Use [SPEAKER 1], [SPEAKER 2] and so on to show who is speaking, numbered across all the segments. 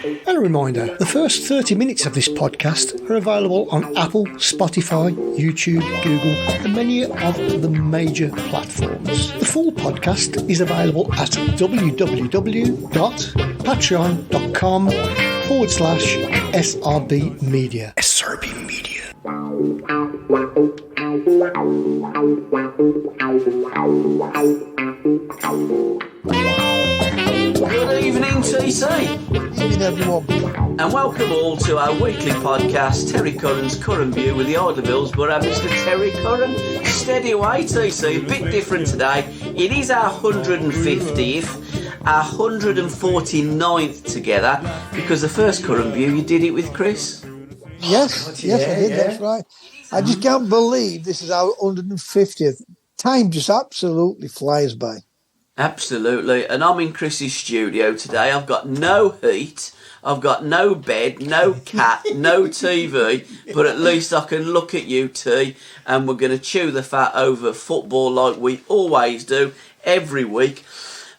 [SPEAKER 1] And a reminder, the first 30 minutes of this podcast are available on Apple, Spotify, YouTube, Google, and many of the major platforms. The full podcast is available at www.patreon.com/SRB Media. SRB Media.
[SPEAKER 2] Good evening, TC.
[SPEAKER 3] Good evening, everyone.
[SPEAKER 2] And welcome all to our weekly podcast, Terry Curran's Curran View with the Idlevilles Borough, Mr. Terry Curran. Steady away, TC. A bit different today. It is our 150th, our 149th together, because the first Curran View, you did it with Chris.
[SPEAKER 3] Yes, I did, that's right. I just can't believe this is our 150th. Time just absolutely flies by.
[SPEAKER 2] Absolutely. And I'm in Chris's studio today. I've got no heat. I've got no bed, no cat, no TV. But at least I can look at you, T, and we're going to chew the fat over football like we always do every week.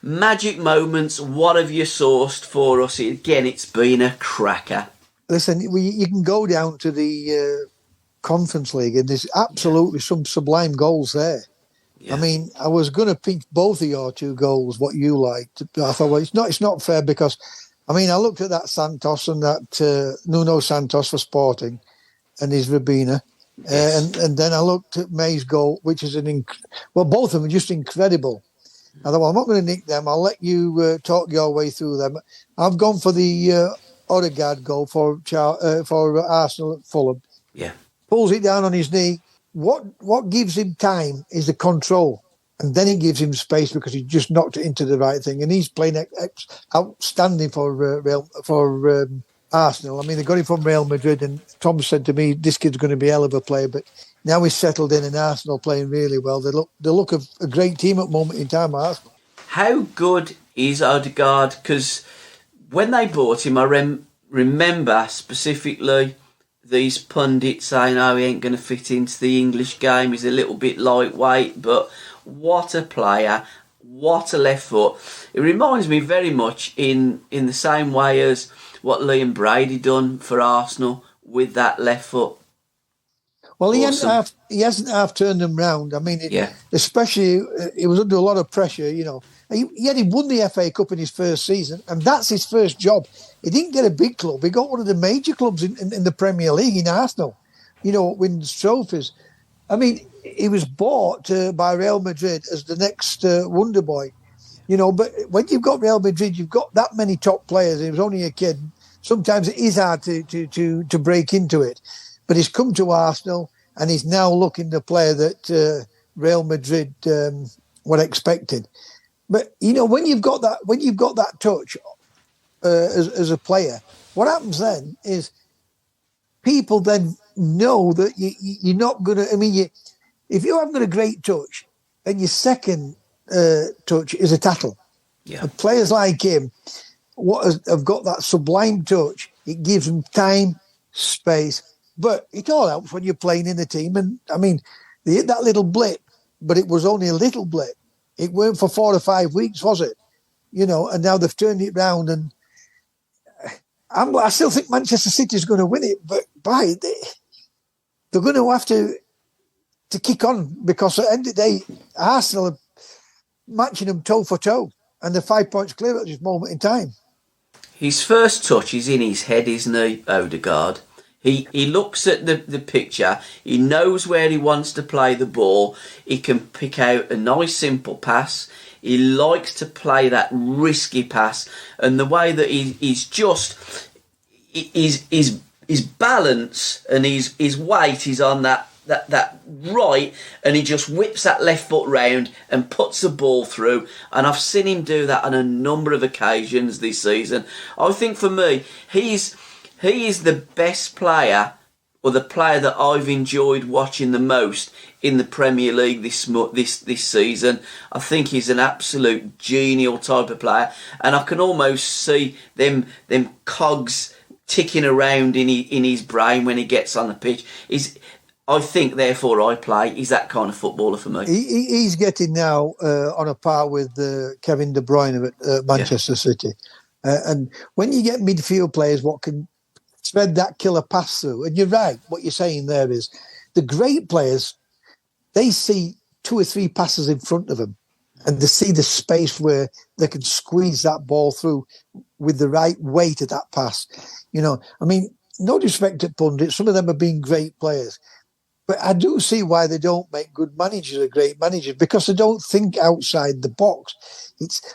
[SPEAKER 2] Magic moments, what have you sourced for us? Again, it's been a cracker.
[SPEAKER 3] Listen, you can go down to the Conference League and there's absolutely some sublime goals there. Yeah. I mean, I was going to pick both of your two goals, what you liked. I thought, well, it's not fair because, I mean, I looked at that Santos and that Nuno Santos for Sporting and his Rabina. Yes. And then I looked at May's goal, which is both of them are just incredible. I thought, well, I'm not going to nick them. I'll let you talk your way through them. I've gone for the Odegaard goal for Arsenal at Fulham.
[SPEAKER 2] Yeah.
[SPEAKER 3] Pulls it down on his knee. What gives him time is the control, and then it gives him space because he just knocked it into the right thing, and he's playing outstanding for Arsenal. I mean, they got him from Real Madrid, and Tom said to me, "This kid's going to be a hell of a player." But now he's settled in, and Arsenal playing really well. They look a great team at the moment in time. Arsenal.
[SPEAKER 2] How good is Odegaard? Because when they bought him, I remember specifically these pundits saying, oh, he ain't going to fit into the English game. He's a little bit lightweight, but what a player. What a left foot. It reminds me very much in the same way as what Liam Brady done for Arsenal with that left foot.
[SPEAKER 3] Well, he hasn't half turned them round. I mean, especially he was under a lot of pressure, you know. He won the FA Cup in his first season, and that's his first job. He didn't get a big club. He got one of the major clubs in the Premier League, in Arsenal, you know, wins trophies. I mean, he was bought by Real Madrid as the next wonder boy, you know. But when you've got Real Madrid, you've got that many top players. He was only a kid. Sometimes it is hard to break into it. But he's come to Arsenal, and he's now looking the player that Real Madrid were expecting. But you know, when you've got that touch as a player, what happens then is people then know that you're not going to. I mean, if you haven't got a great touch, then your second touch is a tackle.
[SPEAKER 2] Yeah.
[SPEAKER 3] And players like him, have got that sublime touch. It gives them time, space, but it all helps when you're playing in the team. And I mean, they hit that little blip, but it was only a little blip. It weren't for 4 or 5 weeks, was it? You know, and now they've turned it round, and I still think Manchester City is going to win it, but they're going to have to kick on, because at the end of the day, Arsenal are matching them toe for toe, and they're 5 points clear at this moment in time.
[SPEAKER 2] His first touch is in his head, isn't he, Odegaard? He looks at the picture, he knows where he wants to play the ball, he can pick out a nice simple pass, he likes to play that risky pass, and the way that he's just, his balance and his weight is on that right, and he just whips that left foot round and puts the ball through, and I've seen him do that on a number of occasions this season. I think for me, he is the best player, or the player that I've enjoyed watching the most in the Premier League this season. I think he's an absolute genial type of player, and I can almost see them cogs ticking around in his brain when he gets on the pitch. I think, therefore, I play. He's that kind of footballer for me.
[SPEAKER 3] He's getting now on a par with Kevin De Bruyne at Manchester City. And when you get midfield players what can thread that killer pass through, and you're right, what you're saying there is the great players, they see 2 or 3 passes in front of them and they see the space where they can squeeze that ball through with the right weight of that pass. You know, I mean, no disrespect to pundits, some of them have been great players. But I do see why they don't make good managers or great managers, because they don't think outside the box.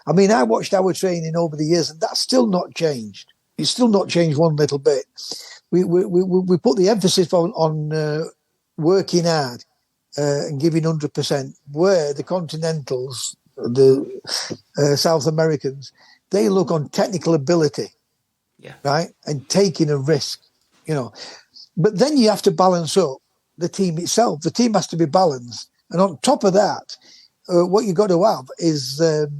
[SPEAKER 3] I watched our training over the years, and that's still not changed. It's still not changed one little bit. We put the emphasis on working hard and giving 100%, where the Continentals, the South Americans, they look on technical ability, right, and taking a risk, you know. But then you have to balance up the team itself. The team has to be balanced. And on top of that, what you've got to have is the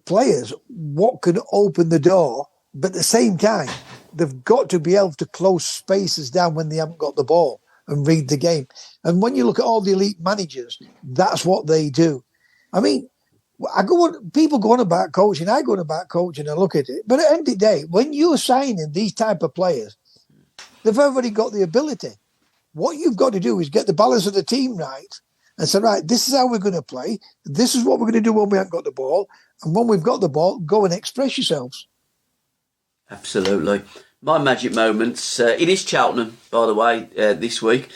[SPEAKER 3] players, what can open the door, but at the same time, they've got to be able to close spaces down when they haven't got the ball and read the game. And when you look at all the elite managers, that's what they do. I mean, people go on about coaching, I go on about coaching and look at it. But at the end of the day, when you're signing these type of players, they've already got the ability. What you've got to do is get the balance of the team right and say, right, this is how we're going to play. This is what we're going to do when we haven't got the ball. And when we've got the ball, go and express yourselves.
[SPEAKER 2] Absolutely. My magic moments, it is Cheltenham, by the way, this week.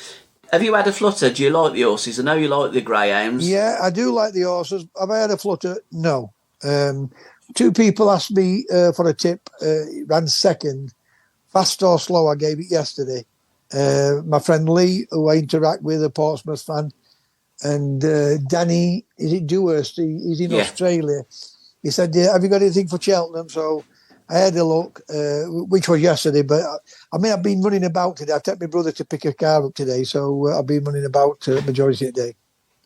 [SPEAKER 2] Have you had a flutter? Do you like the horses? I know you like the greyhounds.
[SPEAKER 3] Yeah, I do like the horses. Have I had a flutter? No. 2 people asked me for a tip. It ran second. Fast or slow, I gave it yesterday. My friend Lee, who I interact with, a Portsmouth fan, and Danny, is it Dewhurst? He's in Australia. He said, have you got anything for Cheltenham? So I had a look, which was yesterday. But I've been running about today. I've taken my brother to pick a car up today. So I've been running about majority of the day.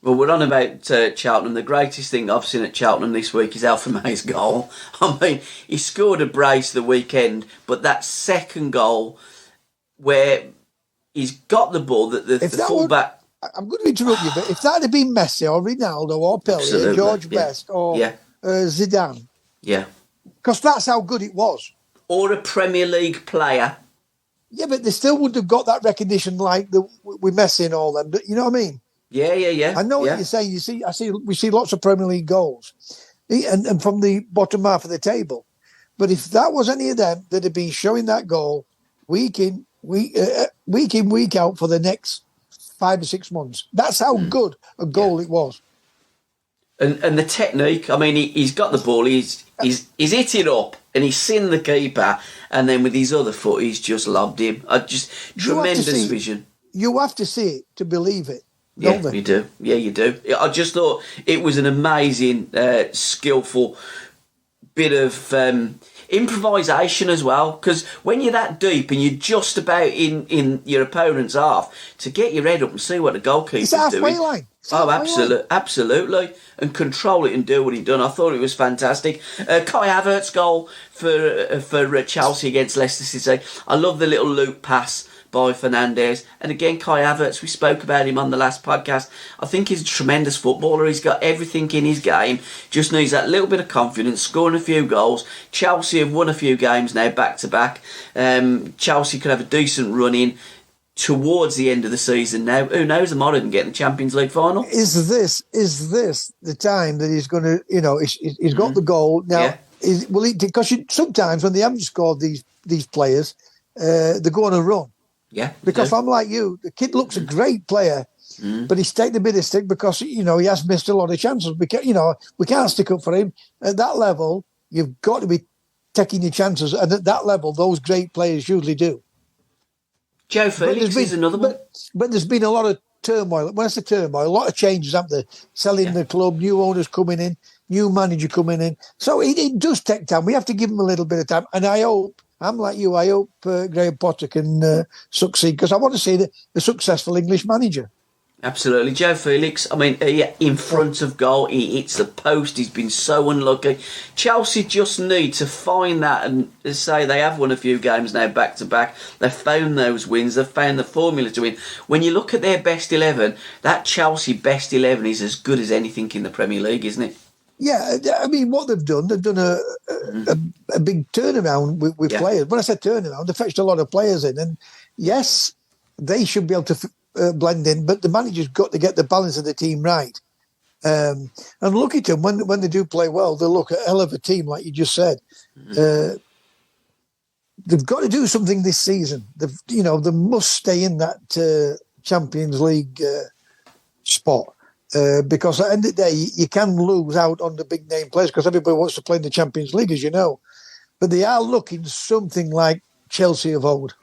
[SPEAKER 2] Well, we're on about Cheltenham. The greatest thing I've seen at Cheltenham this week is Alfie May's goal. I mean, he scored a brace the weekend, but that second goal where he's got the ball, the fullback.
[SPEAKER 3] I'm going to interrupt you, but if that had been Messi or Ronaldo or Pelé or George Best or Zidane, because that's how good it was,
[SPEAKER 2] or a Premier League player,
[SPEAKER 3] but they still wouldn't have got that recognition like with Messi and all them. You know what I mean?
[SPEAKER 2] Yeah.
[SPEAKER 3] I know what you're saying. We see lots of Premier League goals, and from the bottom half of the table. But if that was any of them that had been showing that goal week in, week out for the next 5 or 6 months, that's how good a goal it was.
[SPEAKER 2] And the technique. I mean, he's got the ball. He's hit it up, and he's seen the keeper, and then with his other foot, he's just lobbed him. Tremendous vision.
[SPEAKER 3] You have to see it to believe it.
[SPEAKER 2] Yeah, you do. Yeah, you do. I just thought it was an amazing, skillful bit of improvisation as well. Because when you're that deep and you're just about in your opponent's half, to get your head up and see what the goalkeeper's doing.
[SPEAKER 3] It's halfway line.
[SPEAKER 2] Absolutely. And control it and do what he done. I thought it was fantastic. Kai Havertz's goal for Chelsea against Leicester City. I love the little loop pass by Fernandes. And again, Kai Havertz, we spoke about him on the last podcast. I think he's a tremendous footballer. He's got everything in his game. Just needs that little bit of confidence, scoring a few goals. Chelsea have won a few games now, back-to-back. Chelsea could have a decent run in towards the end of the season now. Who knows, they might even get in the Champions League final.
[SPEAKER 3] Is this the time that he's going to, he's got the goal. Now, because sometimes when they haven't scored these players, they go on a run.
[SPEAKER 2] Yeah,
[SPEAKER 3] because I'm like you. The kid looks a great player, but he's taken a bit of stick because he has missed a lot of chances. We can't stick up for him at that level. You've got to be taking your chances, and at that level, those great players usually do.
[SPEAKER 2] Joe Felix is another one.
[SPEAKER 3] But there's been a lot of turmoil. When I say turmoil, a lot of changes, haven't there? Selling the club, new owners coming in, new manager coming in. So it does take time. We have to give him a little bit of time, and I hope. I'm like you. I hope Graham Potter can succeed, because I want to see a successful English manager.
[SPEAKER 2] Absolutely. Joe Felix, I mean, in front of goal, he hits the post. He's been so unlucky. Chelsea just need to find that, and as say, they have won a few games now back-to-back. They've found those wins. They've found the formula to win. When you look at their best 11, that Chelsea best 11 is as good as anything in the Premier League, isn't it?
[SPEAKER 3] Yeah, I mean, what they've done a big turnaround with players. When I said turnaround, they fetched a lot of players in. And yes, they should be able to blend in, but the manager's got to get the balance of the team right. And look at them, when they do play well, they look a hell of a team, like you just said. They've got to do something this season. They must stay in that Champions League spot. Because at the end of the day, you can lose out on the big name players because everybody wants to play in the Champions League, as you know. But they are looking something like Chelsea of old.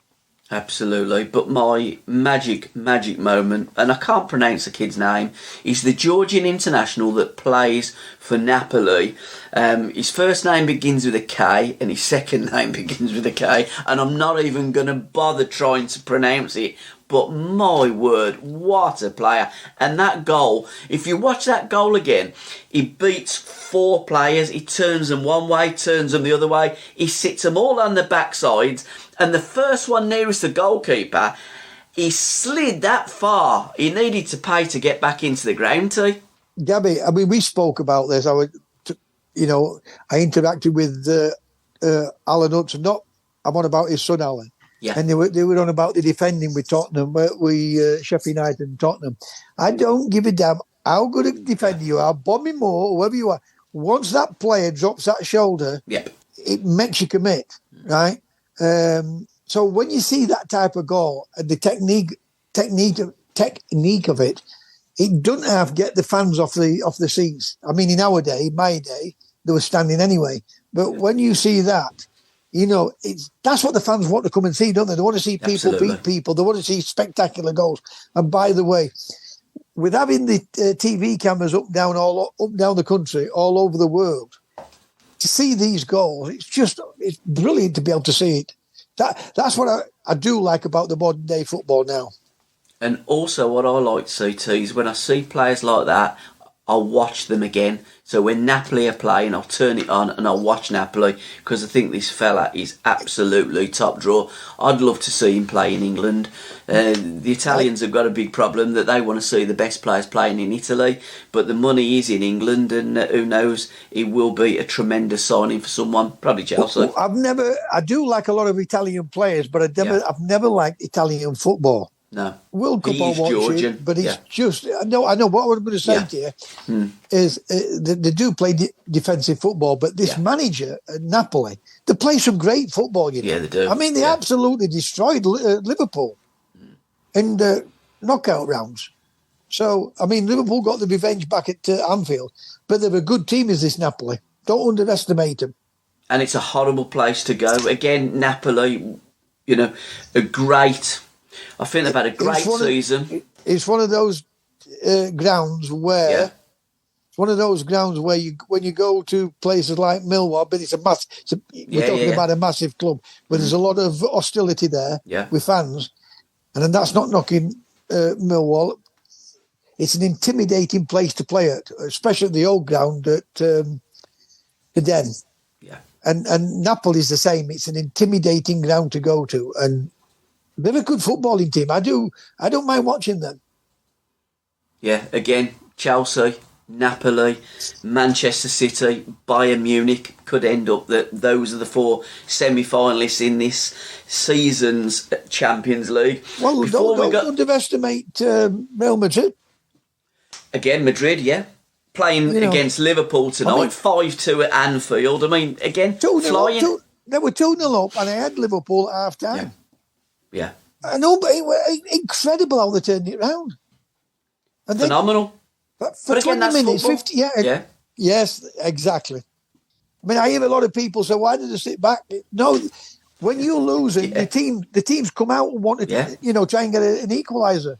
[SPEAKER 2] Absolutely. But my magic moment, and I can't pronounce the kid's name, is the Georgian international that plays for Napoli. His first name begins with a K and his second name begins with a K, and I'm not even going to bother trying to pronounce it. But my word, what a player. And that goal, if you watch that goal again, he beats 4 players, he turns them one way, turns them the other way, he sits them all on the backsides, and the first one nearest the goalkeeper, he slid that far. He needed to pay to get back into the ground, too.
[SPEAKER 3] Gabby, I mean, we spoke about this. I interacted with Alan Hudson. I'm on about his son, Alan.
[SPEAKER 2] Yeah.
[SPEAKER 3] And they were on about the defending with Tottenham, Sheffield United and Tottenham. I don't give a damn how good a defender you are, Bobby Moore, whoever you are. Once that player drops that shoulder, it makes you commit, right? So when you see that type of goal and the technique of it, it doesn't have to get the fans off the seats. I mean, in our day, my day, they were standing anyway. But when you see that, that's what the fans want to come and see, don't they? They want to see people beat people. They want to see spectacular goals. And by the way, with having the TV cameras up and down the country, all over the world, to see these goals, it's brilliant to be able to see it. That's what I do like about the modern day football now.
[SPEAKER 2] And also what I like to see too is when I see players like that, I'll watch them again. So when Napoli are playing, I'll turn it on and I'll watch Napoli because I think this fella is absolutely top draw. I'd love to see him play in England. The Italians have got a big problem that they want to see the best players playing in Italy, but the money is in England, and who knows, it will be a tremendous signing for someone, probably Chelsea.
[SPEAKER 3] I do like a lot of Italian players, but I've never liked Italian football.
[SPEAKER 2] No.
[SPEAKER 3] World Cup I'll watch
[SPEAKER 2] Georgian.
[SPEAKER 3] it, but it's just... I know what I'm going to say to you is they do play defensive football, but this manager at Napoli, they play some great football,
[SPEAKER 2] Yeah, they do.
[SPEAKER 3] I mean, they absolutely destroyed Liverpool in the knockout rounds. So, I mean, Liverpool got the revenge back at Anfield, but they're a good team as this Napoli. Don't underestimate them.
[SPEAKER 2] And it's a horrible place to go. Again, Napoli, a great... I think they've had a great season.
[SPEAKER 3] It's one of those grounds where when you go to places like Millwall, but we're talking about a massive club, but there's a lot of hostility there with fans, and then that's not knocking Millwall. It's an intimidating place to play at, especially at the old ground at the Den.
[SPEAKER 2] Yeah,
[SPEAKER 3] and Napoli's the same. It's an intimidating ground to go to, and they're a good footballing team. I don't mind watching them.
[SPEAKER 2] Yeah, again, Chelsea, Napoli, Manchester City, Bayern Munich could end up that those are the 4 semi-finalists in this season's Champions League.
[SPEAKER 3] Well, don't underestimate Real Madrid.
[SPEAKER 2] Again, Madrid, playing against Liverpool tonight, 5-2 at Anfield. I mean, again, flying.
[SPEAKER 3] They were 2-0 up, and they had Liverpool at half time.
[SPEAKER 2] Yeah.
[SPEAKER 3] I know, but it was incredible how they turned it round. And
[SPEAKER 2] phenomenal.
[SPEAKER 3] But for 20 minutes,
[SPEAKER 2] football.
[SPEAKER 3] 50, yes, exactly. I mean, I hear a lot of people say, why did they sit back? No, when you're losing, the teams come out and want to, try and get an equaliser.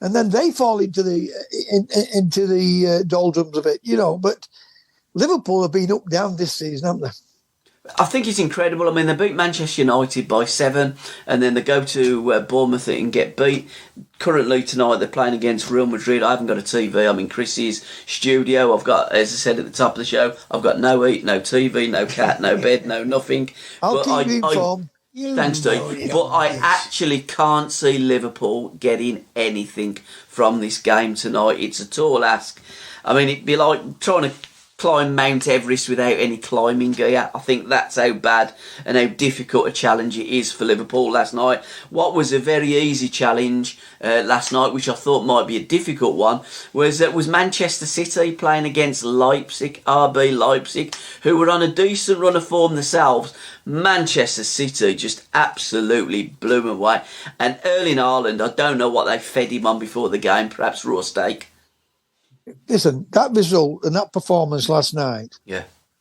[SPEAKER 3] And then they fall into the doldrums of it, But Liverpool have been up down this season, haven't they?
[SPEAKER 2] I think it's incredible. I mean, they beat Manchester United by 7, and then they go to Bournemouth and get beat. Currently tonight, they're playing against Real Madrid. I haven't got a TV. I'm in Chris's studio. I've got, as I said at the top of the show, I've got no heat, no TV, no cat, no bed, no nothing.
[SPEAKER 3] I'll keep you informed.
[SPEAKER 2] Thanks, Steve. But I actually can't see Liverpool getting anything from this game tonight. It's a tall ask. I mean, it'd be like trying to climb Mount Everest without any climbing gear. I think that's how bad and how difficult a challenge it is for Liverpool last night. What was a very easy challenge last night, which I thought might be a difficult one, was Manchester City playing against Leipzig, RB Leipzig, who were on a decent run of form themselves. Manchester City just absolutely blew them away. And Erling Haaland, I don't know what they fed him on before the game, perhaps raw steak.
[SPEAKER 3] Listen, that result and that performance last night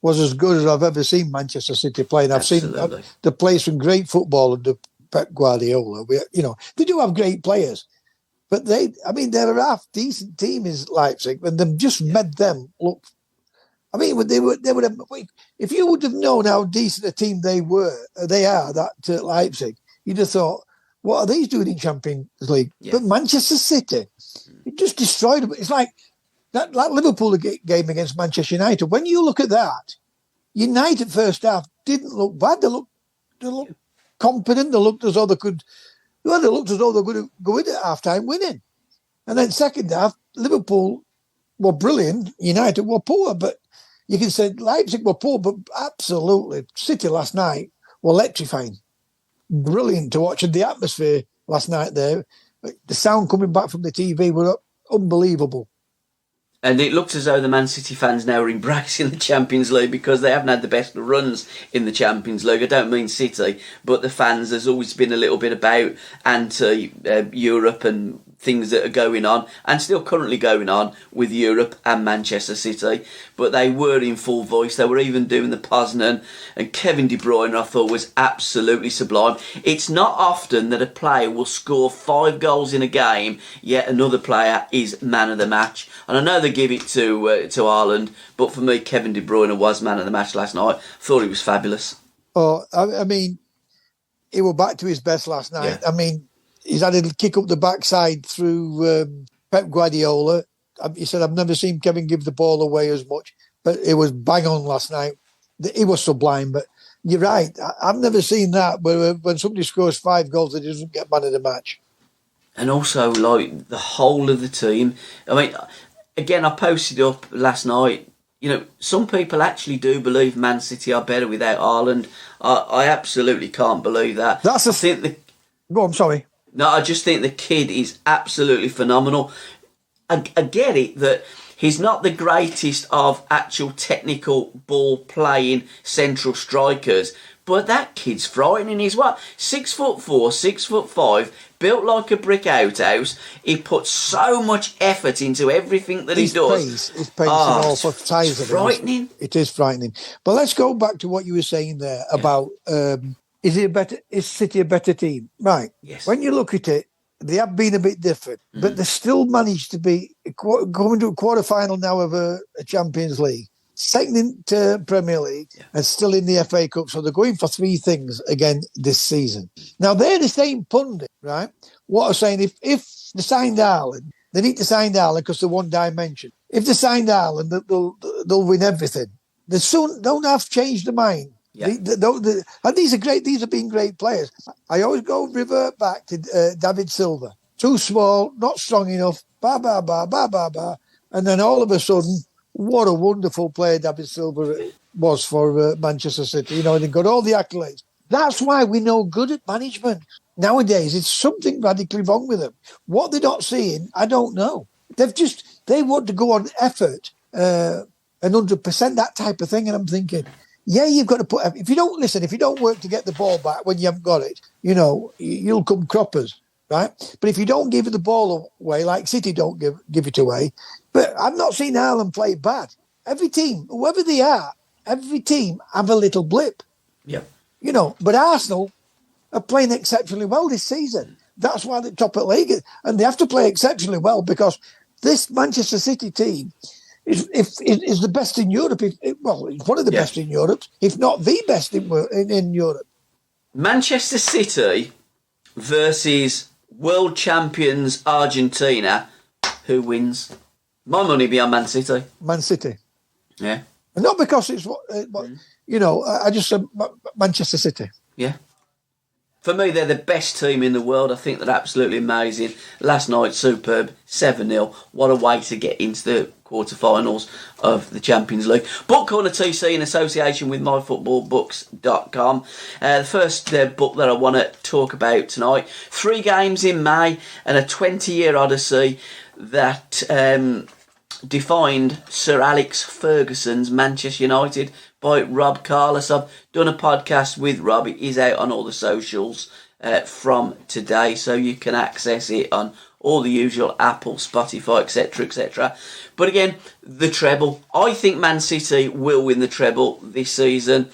[SPEAKER 3] was as good as I've ever seen Manchester City playing. I've seen they play some great football under Pep Guardiola. They do have great players, but they're a half decent team in Leipzig, and they've just made them look. I mean, they would have. If you would have known how decent a team they are, that Leipzig, you'd have thought, what are these doing in Champions League? Yeah. But Manchester City, it just destroyed them. It's like that Liverpool game against Manchester United. When you look at that, United first half didn't look bad. They looked competent. They looked as though they could. Well, they looked as though they were going to go in at half time winning. And then second half, Liverpool were brilliant. United were poor, but you can say Leipzig were poor, but absolutely City last night were electrifying. Brilliant to watch. And the atmosphere last night there, the sound coming back from the TV were unbelievable.
[SPEAKER 2] And it looks as though the Man City fans now are embracing the Champions League because they haven't had the best runs in the Champions League. I don't mean City, but the fans, there's always been a little bit about anti-Europe and things that are going on and still currently going on with Europe and Manchester City. But they were in full voice. They were even doing the Poznan, and Kevin De Bruyne, I thought, was absolutely sublime. It's not often that a player will score 5 goals in a game, yet another player is man of the match. And I know they give it to Haaland, but for me, Kevin De Bruyne was man of the match last night. Thought he was fabulous.
[SPEAKER 3] Oh, I mean, he was back to his best last night. Yeah. I mean, he's had a kick up the backside through Pep Guardiola. He said, I've never seen Kevin give the ball away as much, but it was bang on last night. He was sublime, but you're right. I've never seen that where when somebody scores 5 goals, they doesn't get man of the match.
[SPEAKER 2] And also, like, the whole of the team. I mean, again, I posted up last night, some people actually do believe Man City are better without Haaland. I absolutely can't believe that.
[SPEAKER 3] Go on, sorry.
[SPEAKER 2] No, I just think the kid is absolutely phenomenal. I get it that he's not the greatest of actual technical ball-playing central strikers, but that kid's frightening. He's 6'4", 6'5", built like a brick outhouse. He puts so much effort into everything that he does.
[SPEAKER 3] His pace and all for size of
[SPEAKER 2] frightening.
[SPEAKER 3] It is frightening. But let's go back to what you were saying there about is City a better team? Right.
[SPEAKER 2] Yes.
[SPEAKER 3] When you look at it, they have been a bit different, but they still managed to be going to a quarter-final now of a Champions League, second into Premier League, and still in the FA Cup. So they're going for 3 things again this season. Now, they're the same pundit, right? What are saying, if they signed Haaland, they need to sign Haaland because they're one dimension. If they signed Haaland, they'll win everything. They soon don't have changed their mind. Yeah. And these are great. These have been great players. I always revert back to David Silva. Too small, not strong enough. And then all of a sudden, what a wonderful player David Silva was for Manchester City. And he got all the accolades. That's why we're no good at management nowadays. It's something radically wrong with them. What they're not seeing, I don't know. They want to go on effort and 100%, that type of thing. And I'm thinking, you've got to put. If you don't work to get the ball back when you haven't got it, you'll come croppers, right? But if you don't give the ball away, like City don't give it away. But I've not seen Haaland play bad. Every team, whoever they are, every team have a little blip.
[SPEAKER 2] Yeah.
[SPEAKER 3] But Arsenal are playing exceptionally well this season. That's why they're top of the league, and they have to play exceptionally well because this Manchester City team is the best in Europe. It's one of the best in Europe, if not the best in Europe.
[SPEAKER 2] Manchester City versus world champions Argentina. Who wins? My money be on Man City.
[SPEAKER 3] Man City.
[SPEAKER 2] Yeah.
[SPEAKER 3] And not because it's I just said Manchester City.
[SPEAKER 2] Yeah. For me, they're the best team in the world. I think they're absolutely amazing. Last night, superb, 7-0. What a way to get into the quarterfinals of the Champions League. Book Corner TC in association with myfootballbooks.com. The first book that I want to talk about tonight, 3 games in May and a 20-year odyssey that defined Sir Alex Ferguson's Manchester United by Rob Carlos. I've done a podcast with Rob. It is out on all the socials from today, so you can access it on all the usual Apple, Spotify, etc, etc. But again, the treble. I think Man City will win the treble this season.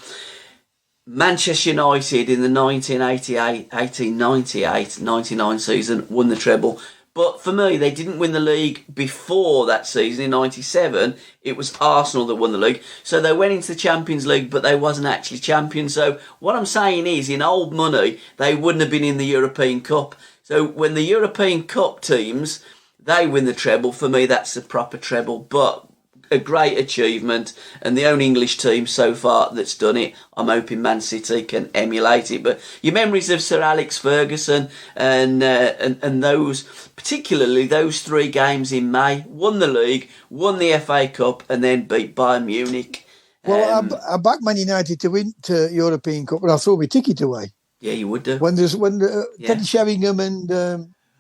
[SPEAKER 2] Manchester United in the 1998-99 season won the treble. But for me, they didn't win the league before that season in 97. It was Arsenal that won the league. So they went into the Champions League, but they wasn't actually champions. So what I'm saying is, in old money, they wouldn't have been in the European Cup. So when the European Cup teams, they win the treble, for me, that's a proper treble. But a great achievement, and the only English team so far that's done it. I'm hoping Man City can emulate it. But your memories of Sir Alex Ferguson and those, particularly those 3 games in May, won the league, won the FA Cup, and then beat Bayern Munich.
[SPEAKER 3] Well, I backed Man United to win the European Cup, but I threw my ticket away.
[SPEAKER 2] Yeah, you would do.
[SPEAKER 3] When Teddy Sheringham and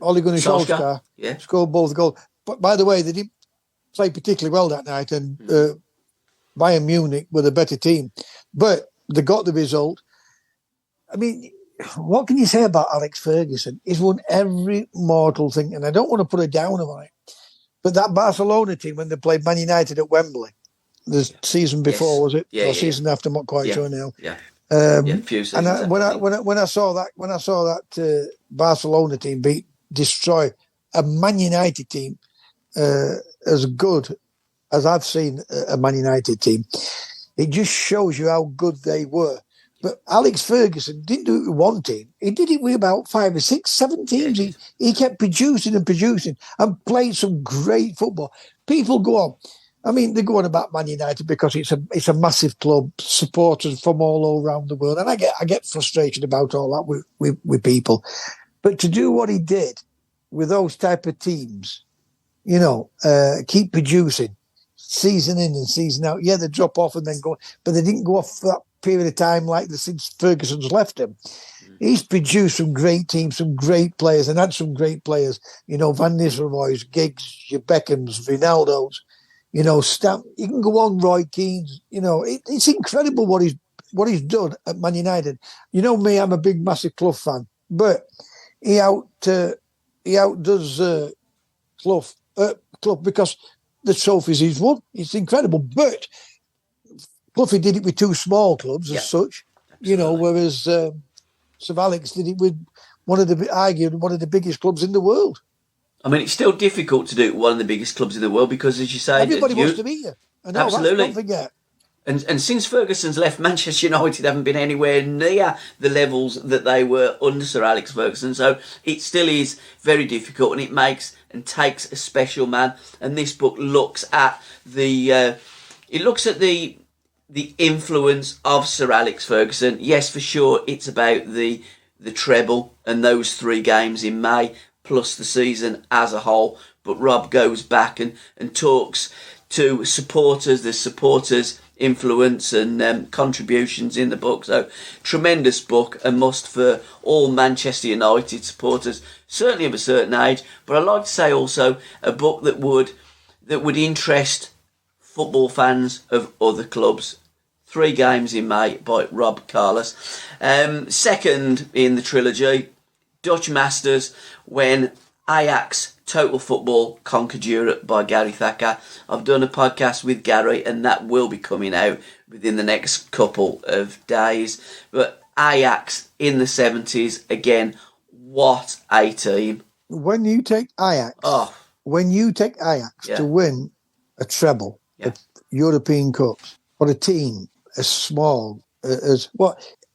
[SPEAKER 3] Ole Gunnar Solskjaer scored both goals. But by the way, they didn't play particularly well that night, and Bayern Munich were the better team. But they got the result. I mean, what can you say about Alex Ferguson? He's won every mortal thing, and I don't want to put a downer on it. But that Barcelona team, when they played Man United at Wembley, the season before, was it?
[SPEAKER 2] Yeah,
[SPEAKER 3] season after, I'm not quite sure now.
[SPEAKER 2] Yeah.
[SPEAKER 3] A few seasons. And when I saw that Barcelona team destroy a Man United team as good as I've seen a Man United team, it just shows you how good they were. But Alex Ferguson didn't do it with one team. He did it with about 5 or 6, 7 teams. He kept producing and played some great football. People go on. I mean, they go on about Man United because it's a massive club, supporters from all around the world, and I get frustrated about all that with people. But to do what he did with those type of teams, keep producing season in and season out. Yeah, they drop off and then go, but they didn't go off for that period of time like since Ferguson's left him. He's produced some great teams, some great players, and had some great players. Van Nistelrooy's, Giggs, your Beckhams, Ronaldo's. Stamp. You can go on, Roy Keane's. It's incredible what he's done at Man United. Me, I'm a big, massive Clough fan, but he outdoes Clough because the trophies he's won. It's incredible. But Clough did it with 2 small clubs as such, absolutely. Whereas Sir Alex did it with one of the biggest clubs in the world. I
[SPEAKER 2] mean, it's still difficult to do one of the biggest clubs in the world because, as you say,
[SPEAKER 3] everybody wants to be you.
[SPEAKER 2] Absolutely.
[SPEAKER 3] Don't forget.
[SPEAKER 2] And since Ferguson's left, Manchester United haven't been anywhere near the levels that they were under Sir Alex Ferguson. So it still is very difficult, and it makes and takes a special man. And this book looks at the influence of Sir Alex Ferguson. Yes, for sure, it's about the treble and those 3 games in May, plus the season as a whole. But Rob goes back and talks to supporters, the supporters' influence and contributions in the book. So, tremendous book, a must for all Manchester United supporters, certainly of a certain age. But I'd like to say also a book that would interest football fans of other clubs. 3 games in May by Rob Carlos. Second in the trilogy, Dutch Masters, when Ajax Total Football conquered Europe by Gary Thacker. I've done a podcast with Gary, and that will be coming out within the next couple of days. But Ajax in the 70s, again, what a team.
[SPEAKER 3] When you take Ajax to win a treble, a European Cup, for a team as small as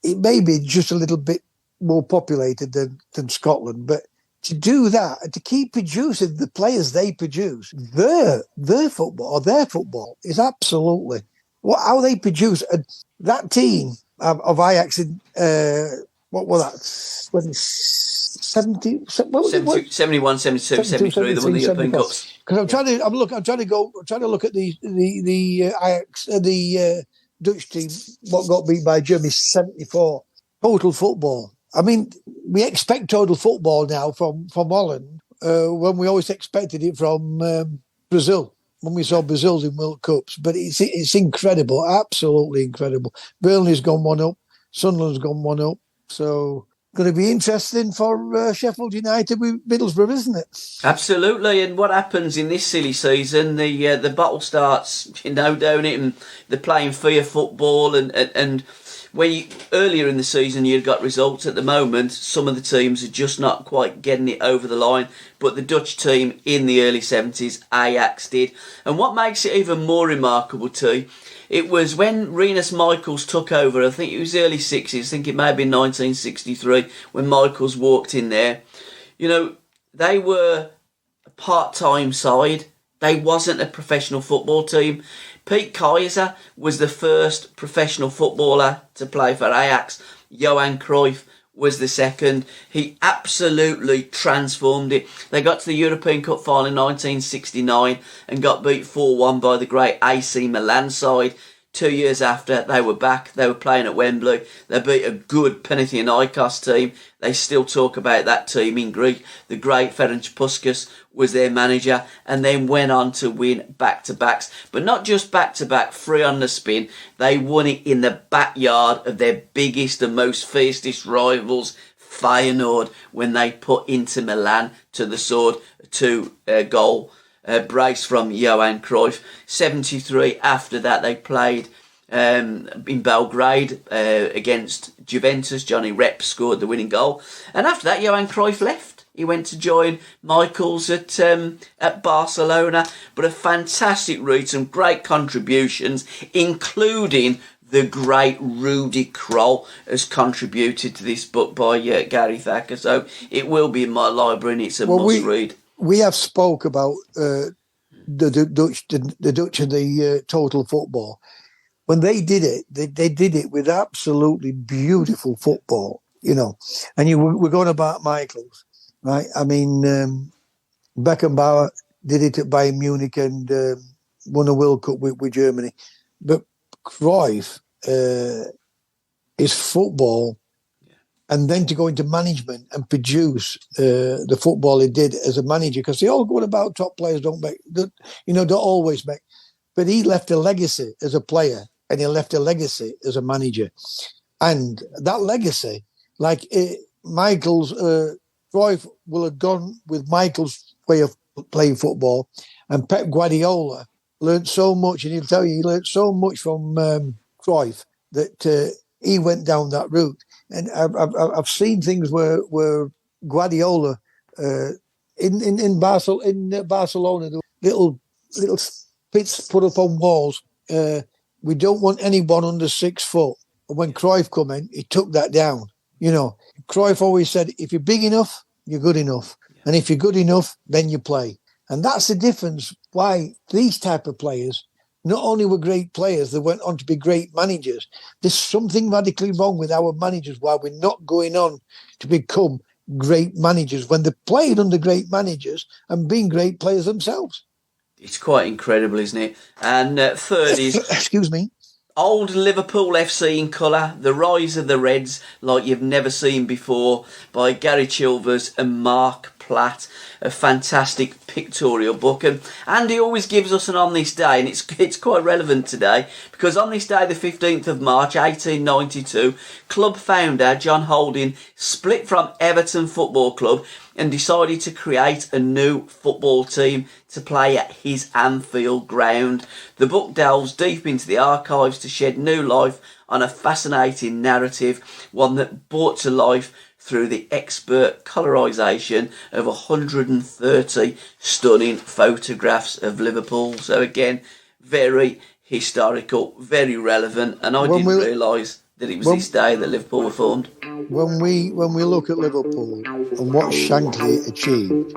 [SPEAKER 3] it may be just a little bit more populated than Scotland, but to do that and to keep producing the players they produce, their football is absolutely how they produce. And that team of Ajax in what was that? Was it 70? What was
[SPEAKER 2] 70,
[SPEAKER 3] it?
[SPEAKER 2] 71, 72, 73. They won the European Cups.
[SPEAKER 3] Because I'm trying to look at the Ajax, the Dutch team. What got beat by Germany 74. Total football. I mean, we expect total football now from Holland when we always expected it from Brazil. When we saw Brazil's in World Cups, but it's incredible, absolutely incredible. Burnley's gone one up, Sunderland's gone one up, so going to be interesting for Sheffield United with Middlesbrough, isn't it?
[SPEAKER 2] Absolutely, and what happens in this silly season? The bottle starts, down it, and they're playing fear football, and when earlier in the season you'd got results. At the moment, some of the teams are just not quite getting it over the line. But the Dutch team in the early 70s, Ajax did. And what makes it even more remarkable too, it was when Rinus Michels took over. I think it was the early 60s. I think it may have been 1963 when Michels walked in there. They were a part-time side. They wasn't a professional football team. Pete Kaiser was the first professional footballer to play for Ajax. Johan Cruyff was the second. He absolutely transformed it. They got to the European Cup final in 1969 and got beat 4-1 by the great AC Milan side. 2 years after, they were back. They were playing at Wembley. They beat a good Panathinaikos team. They still talk about that team in Greek. The great Ferenc Puskas was their manager, and then went on to win back-to-backs. But not just back-to-back, 3 on the spin. They won it in the backyard of their biggest and most fiercest rivals, Feyenoord, when they put Inter Milan to the sword. 2-goal brace from Johan Cruyff. 73 after that, they played in Belgrade against Juventus. Johnny Rep scored the winning goal. And after that, Johan Cruyff left. He went to join Michels at Barcelona. But a fantastic read, some great contributions, including the great Rudy Kroll has contributed to this book by Gary Thacker. So it will be in my library, and it's a must read.
[SPEAKER 3] We have spoke about the Dutch and the total football. When they did it, they did it with absolutely beautiful football, And we're going about Michels, right? I mean, Beckenbauer did it at Bayern Munich and won a World Cup with Germany. But Cruyff is football. And then to go into management and produce the football he did as a manager, because they all go about top players don't always make. But he left a legacy as a player, and he left a legacy as a manager, and that legacy, like Cruyff will have gone with Michels' way of playing football, and Pep Guardiola learned so much, and he'll tell you he learned so much from Cruyff that he went down that route. And I've seen things where Guardiola in Barcelona, the little bits put up on walls. We don't want anyone under 6 foot. And when Cruyff come in, he took that down. Cruyff always said, if you're big enough, you're good enough, and if you're good enough, then you play. And that's the difference. Why these type of players not only were great players, they went on to be great managers. There's something radically wrong with our managers, why we're not going on to become great managers when they played under great managers and being great players themselves.
[SPEAKER 2] It's quite incredible, isn't it? And third is...
[SPEAKER 3] Excuse me.
[SPEAKER 2] Old Liverpool FC in colour, The Rise of the Reds, like you've never seen before, by Gary Chilvers and Mark Platt. A fantastic pictorial book, and Andy always gives us an on this day, and it's quite relevant today, because on this day, the 15th of March 1892, club founder John Holding split from Everton Football Club and decided to create a new football team to play at his Anfield ground. The book delves deep into the archives to shed new life on a fascinating narrative, one that brought to life through the expert colorisation of 130 stunning photographs of Liverpool. So again, very historical, very relevant, and I didn't realise that it was this day that Liverpool were formed.
[SPEAKER 3] When we look at Liverpool and what Shankly achieved,